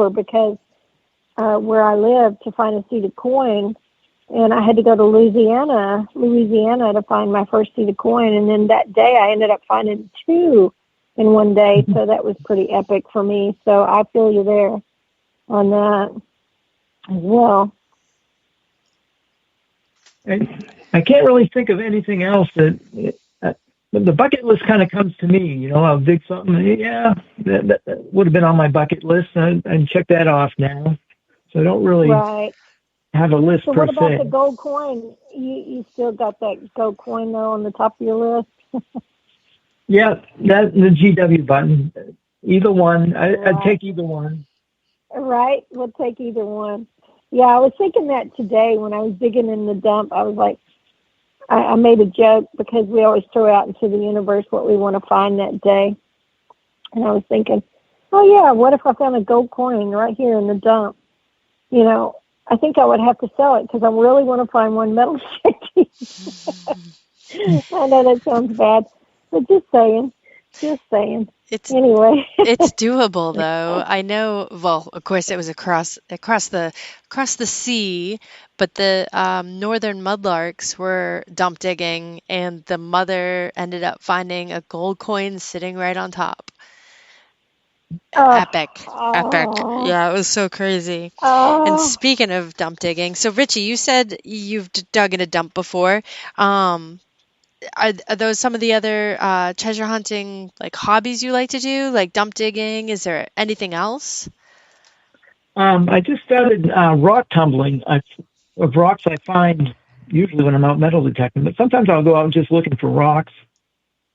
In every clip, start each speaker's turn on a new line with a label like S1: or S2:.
S1: because where I live to find a seeded coin. And I had to go to Louisiana to find my first seeded coin. And then that day I ended up finding 2 in one day. So that was pretty epic for me. So I feel you there on that as well.
S2: I can't really think of anything else that the bucket list kind of comes to me. You know, I'll dig something. Yeah, that would have been on my bucket list. And check that off now. So I don't really have a list per se.
S1: So what about the gold coin? You still got that gold coin though on the top of your list?
S2: Yeah, that the GW button. Either one. I'd take either one.
S1: Right, we'll take either one. Yeah, I was thinking that today when I was digging in the dump. I was like, I made a joke because we always throw out into the universe what we want to find that day. And I was thinking, oh yeah, what if I found a gold coin right here in the dump? You know, I think I would have to sell it because I really want to find one metal shaky. I know that sounds bad, but just saying. Anyway,
S3: it's doable though. I know. Well, of course, it was across the sea, but the northern mudlarks were dump digging, and the mother ended up finding a gold coin sitting right on top. Epic. Yeah, it was so crazy. And speaking of dump digging, so Ritchie, you said you've dug in a dump before. Are those some of the other treasure hunting like hobbies you like to do, like dump digging? Is there anything else?
S2: I just started rock tumbling of rocks I find usually when I'm out metal detecting, but sometimes I'll go out just looking for rocks,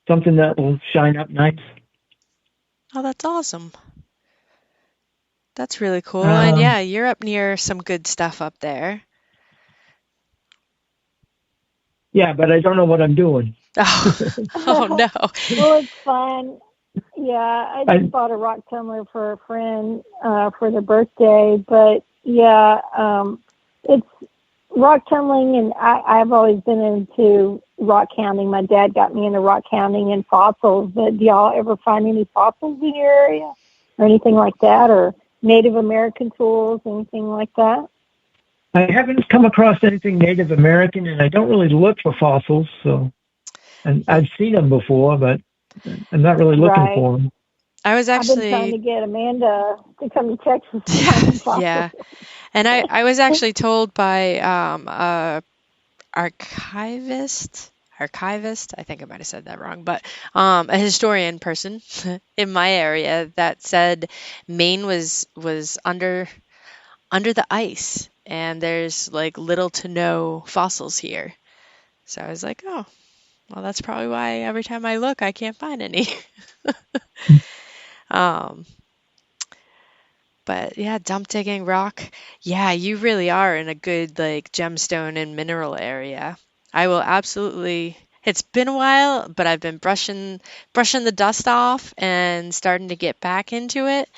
S2: something that will shine up nice.
S3: Oh, that's awesome. That's really cool. And yeah, you're up near some good stuff up there.
S2: Yeah, but I don't know what I'm doing.
S3: Oh no.
S1: Well, it's fun. Yeah, I just bought a rock tumbler for a friend for their birthday. But yeah, it's rock tumbling, and I've always been into rock hounding. My dad got me into rock hounding and fossils. But do y'all ever find any fossils in your area or anything like that, or Native American tools, anything like that?
S2: I haven't come across anything Native American, and I don't really look for fossils. So, and I've seen them before, but I'm not really looking for them.
S3: I've
S1: been trying to get Amanda to come to Texas.
S3: Yeah, and I was actually told by archivist, I think I might have said that wrong, but a historian person in my area that said Maine was under the ice, and there's like little to no fossils here. So I was like, oh, well, that's probably why every time I look, I can't find any. But yeah, dump digging, rock. Yeah, you really are in a good like gemstone and mineral area. I will absolutely. It's been a while, but I've been brushing the dust off and starting to get back into it.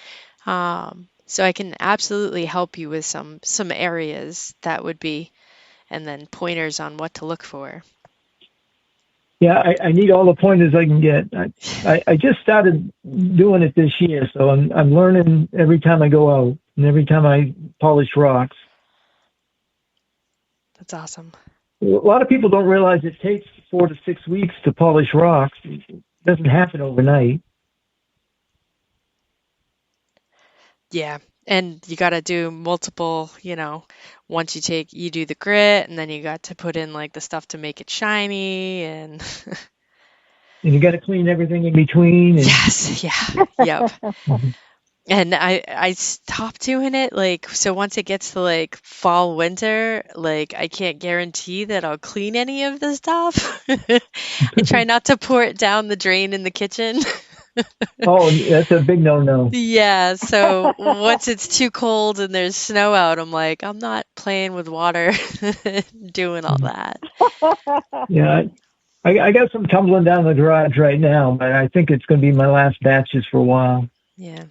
S3: So I can absolutely help you with some areas that would be, and then pointers on what to look for.
S2: Yeah, I need all the pointers I can get. I just started doing it this year, so I'm learning every time I go out and every time I polish rocks.
S3: That's awesome.
S2: A lot of people don't realize it takes 4 to 6 weeks to polish rocks. It doesn't happen overnight.
S3: Yeah. And you got to do multiple, once you do the grit, and then you got to put in like the stuff to make it shiny, and
S2: and you got to clean everything in between. And...
S3: Yes. Yeah. Yep. And I stopped doing it, like, so once it gets to like fall, winter, like I can't guarantee that I'll clean any of the stuff. I try not to pour it down the drain in the kitchen.
S2: Oh, that's a big no-no.
S3: Yeah, so once it's too cold and there's snow out, I'm like, I'm not playing with water, doing all that.
S2: Yeah, I got some tumbling down the garage right now, but I think it's going to be my last batches for a while.
S3: Yeah,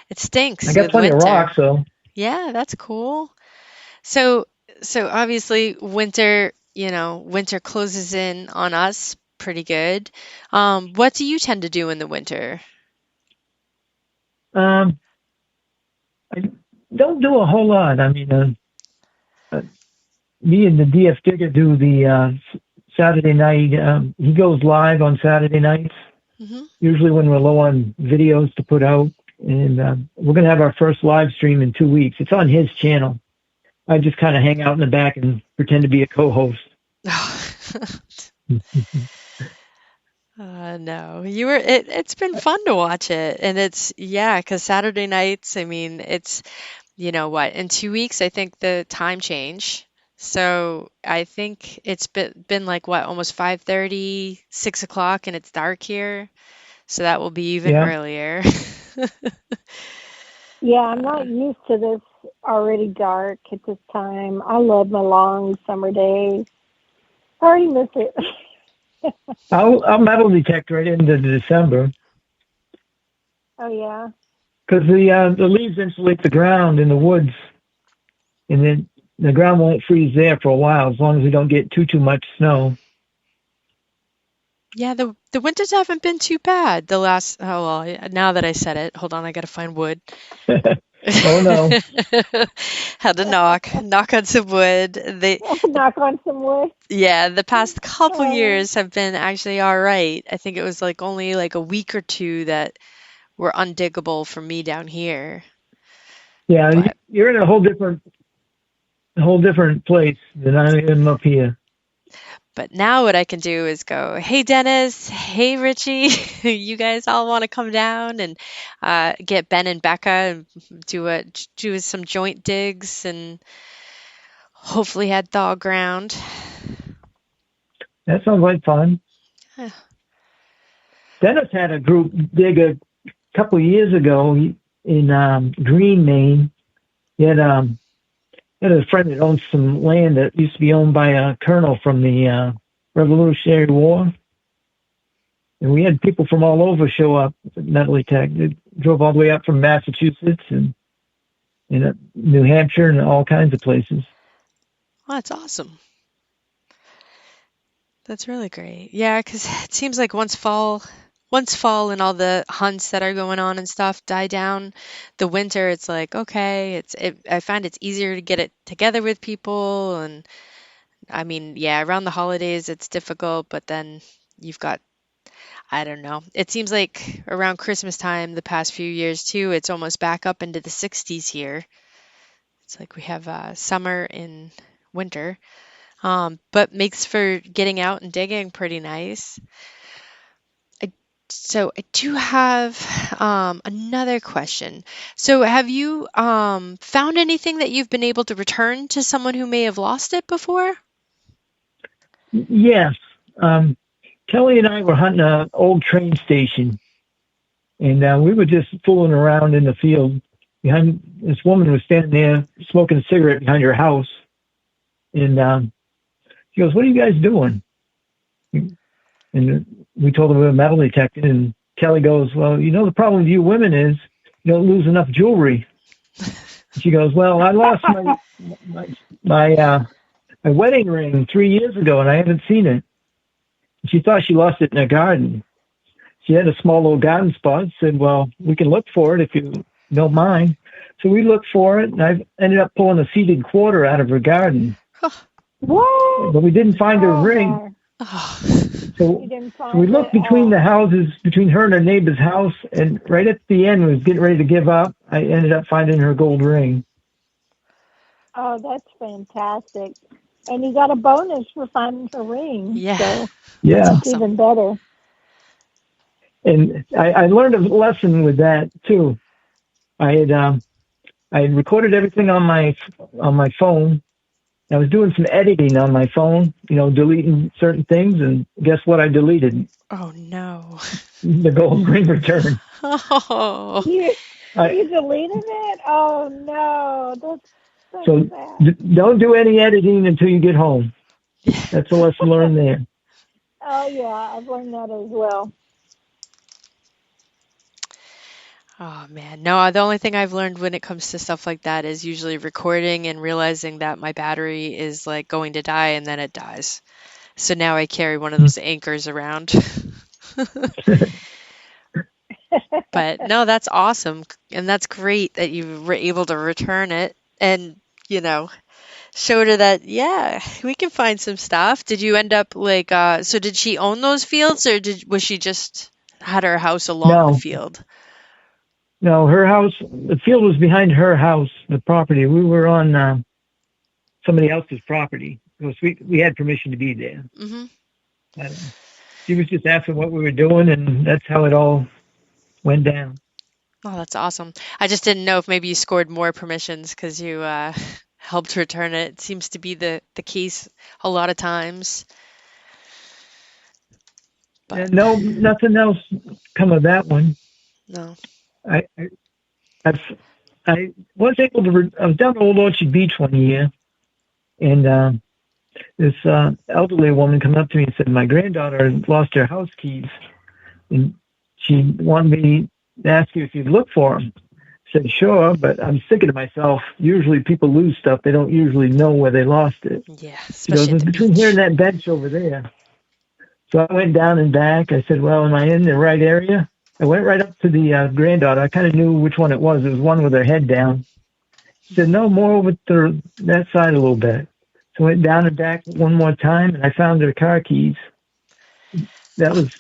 S3: it stinks.
S2: I got plenty of rocks, so.
S3: Yeah, that's cool. So obviously winter closes in on us pretty good. What do you tend to do in the winter?
S2: I don't do a whole lot. I mean, me and the DF Digger do the Saturday night. He goes live on Saturday nights, usually when we're low on videos to put out. And we're going to have our first live stream in 2 weeks. It's on his channel. I just kind of hang out in the back and pretend to be a co-host.
S3: No, it's been fun to watch it. And because Saturday nights, I mean, it's, in 2 weeks, I think the time change. So I think it's been like almost 5:30, 6 o'clock, and it's dark here. So that will be even earlier.
S1: Yeah, I'm not used to this already dark at this time. I love my long summer days. I already miss it.
S2: I'll metal detect right into December.
S1: Oh, yeah?
S2: Because the leaves insulate the ground in the woods, and then the ground won't freeze there for a while as long as we don't get too much snow.
S3: Yeah, the winters haven't been too bad. Now that I said it, hold on, I gotta find wood.
S2: Oh no.
S3: Had to knock on some wood.
S1: Knock on some wood.
S3: Yeah, the past couple years have been actually all right. I think it was only a week or two that were undiggable for me down here.
S2: Yeah, you're in a whole different place than I am up here.
S3: But now what I can do is go, hey, Dennis, hey, Ritchie, you guys all want to come down and get Ben and Becca and do some joint digs and hopefully head thaw ground.
S2: That sounds like fun.
S3: Yeah.
S2: Dennis had a group dig a couple of years ago in Green, Maine. He had a friend that owns some land that used to be owned by a colonel from the Revolutionary War. And we had people from all over show up at Metal Detect. They drove all the way up from Massachusetts and New Hampshire and all kinds of places.
S3: Well, that's awesome. That's really great. Yeah, because it seems like once fall and all the hunts that are going on and stuff die down, the winter, it's like, okay, I find it's easier to get it together with people. And I mean, yeah, around the holidays, it's difficult, but then you've got, I don't know. It seems like around Christmas time, the past few years too, it's almost back up into the 60s here. It's like we have summer and winter, but makes for getting out and digging pretty nice. So I do have another question. So have you found anything that you've been able to return to someone who may have lost it before?
S2: Yes. Kelly and I were hunting an old train station, and we were just fooling around in the field. Behind this woman was standing there smoking a cigarette behind her house, and she goes, "What are you guys doing?" And we told her we were metal detecting, and Kelly goes, "Well, the problem with you women is you don't lose enough jewelry." She goes, "Well, I lost my wedding ring 3 years ago, and I haven't seen it." She thought she lost it in her garden. She had a small little garden spot. Said, "Well, we can look for it if you don't mind." So we looked for it, and I ended up pulling a seeded quarter out of her garden.
S1: What?
S2: But we didn't find her ring. So we looked between the houses, between her and her neighbor's house, and right at the end, we was getting ready to give up. I ended up finding her gold ring.
S1: Oh, that's fantastic. And you got a bonus for finding her ring.
S3: Yeah.
S1: So
S2: yeah.
S1: It's even better.
S2: And I learned a lesson with that, too. I had recorded everything on my phone. I was doing some editing on my phone, deleting certain things, and guess what I deleted?
S3: Oh, no.
S2: The gold ring return.
S3: Oh.
S1: You deleted it? Oh, no. That's
S2: so
S1: sad.
S2: Don't do any editing until you get home. That's a lesson learned there.
S1: Oh, yeah. I've learned that as well.
S3: Oh, man. No, the only thing I've learned when it comes to stuff like that is usually recording and realizing that my battery is going to die and then it dies. So now I carry one of those anchors around. But no, that's awesome. And that's great that you were able to return it and, you know, showed her that, yeah, we can find some stuff. Did you end up like, so did she own those fields or was she just had her house along the
S2: No,
S3: field?
S2: no, her house, the field was behind her house, the property. We were on somebody else's property. Because we had permission to be there.
S3: Mm-hmm.
S2: She was just asking what we were doing, and that's how it all went down.
S3: Oh, that's awesome. I just didn't know if maybe you scored more permissions because you helped return it. It seems to be the case a lot of times. But
S2: No, nothing else come of that one.
S3: no.
S2: I I, I was able to. I was down to Old Orchard Beach one year, and this elderly woman came up to me and said, "My granddaughter lost her house keys, and she wanted me to ask you if you'd look for them." I said, "Sure," but I'm thinking to myself, usually people lose stuff. They don't usually know where they lost it.
S3: Yeah,
S2: She goes,
S3: especially at
S2: "It's
S3: the
S2: between here and
S3: beach.
S2: that bench over there." So I went down and back. I said, "Well, am I in the right area?" I went right up to the granddaughter. I kind of knew which one it was. It was one with her head down. She said, "No, more over to that side a little bit." So I went down and back one more time, and I found her car keys. That was,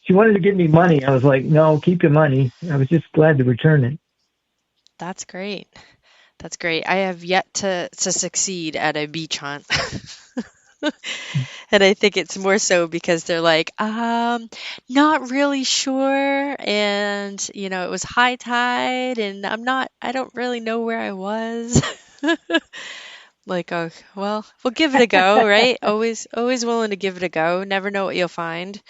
S2: she wanted to give me money. I was like, "No, keep your money." I was just glad to return it.
S3: That's great. That's great. I have yet to succeed at a beach hunt. And I think it's more so because they're like, not really sure. And, you know, it was high tide and I don't really know where I was. Like, oh, well, we'll give it a go, right? Always willing to give it a go. Never know what you'll find.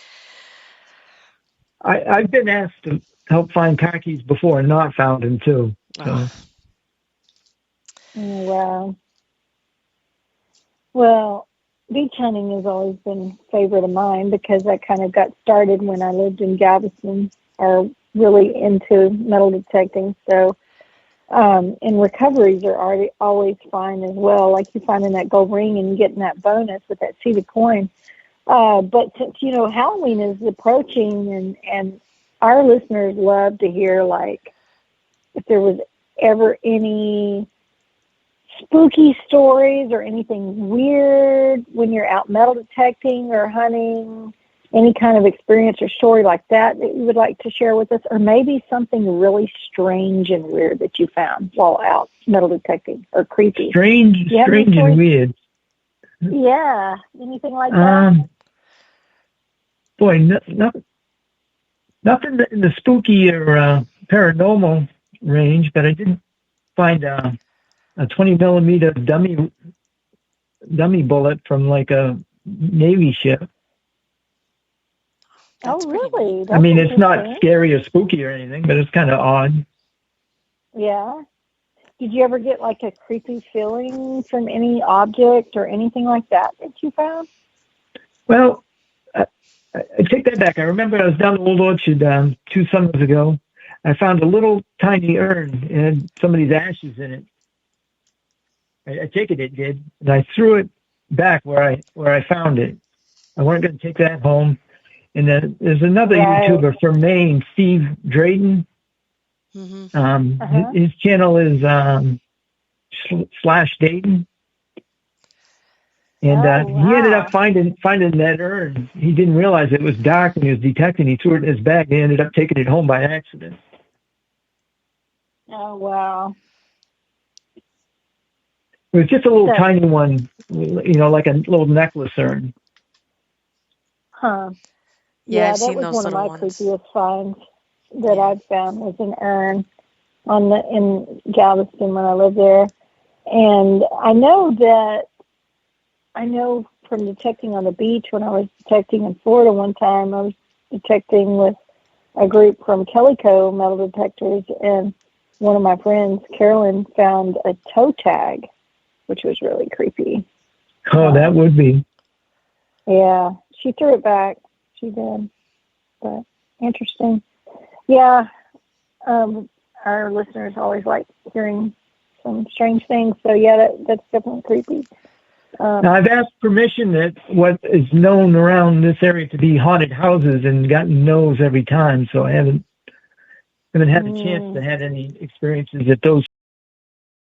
S2: I've been asked to help find car keys before and not found them too. So
S3: Oh,
S1: Oh, wow. Well, beach hunting has always been a favorite of mine because that kind of got started when I lived in Galveston, or really into metal detecting. So, and recoveries are already always fine as well. Like you finding that gold ring and getting that bonus with that seeded coin. But since, Halloween is approaching and our listeners love to hear, like, if there was ever any spooky stories or anything weird when you're out metal detecting or hunting, any kind of experience or story like that you would like to share with us, or maybe something really strange and weird that you found while out metal detecting, or creepy.
S2: strange and weird.
S1: Yeah, anything like that?
S2: Boy, nothing in the spooky or paranormal range, but I did find a 20 millimeter dummy bullet from like a Navy ship.
S3: that's
S1: Oh,
S3: pretty
S1: really?
S3: neat.
S2: I mean, it's not
S1: interesting.
S2: scary or spooky or anything, but it's kind of odd.
S1: Yeah. Did you ever get like a creepy feeling from any object or anything like that you found?
S2: Well, I take that back. I remember I was down the Old Orchard 2 summers ago. I found a little tiny urn and had somebody's ashes in it. I take it did, and I threw it back where I found it. I wasn't going to take that home. And then there's another YouTuber from Maine, Steve Drayton.
S3: Mm-hmm.
S2: His channel is / Dayton. And he ended up finding that urn. He didn't realize it was dark when he was detecting. He threw it in his bag. They ended up taking it home by accident.
S1: Oh, wow.
S2: It was just a little tiny one, like a little necklace urn.
S1: Huh.
S3: Yeah, I've
S1: that
S3: seen
S1: was
S3: those
S1: one of
S3: little
S1: my
S3: ones.
S1: creepiest finds that I've found, was an urn in Galveston when I lived there. And I know from detecting on the beach when I was detecting in Florida one time, I was detecting with a group from Kellyco metal detectors, and one of my friends, Carolyn, found a toe tag, which was really creepy.
S2: Oh, that would be.
S1: Yeah, she threw it back. She did. But interesting. Yeah, our listeners always like hearing some strange things. So, yeah, that's definitely creepy.
S2: Now, I've asked permission at what is known around this area to be haunted houses and gotten no's every time, so I haven't had a chance to have any experiences at those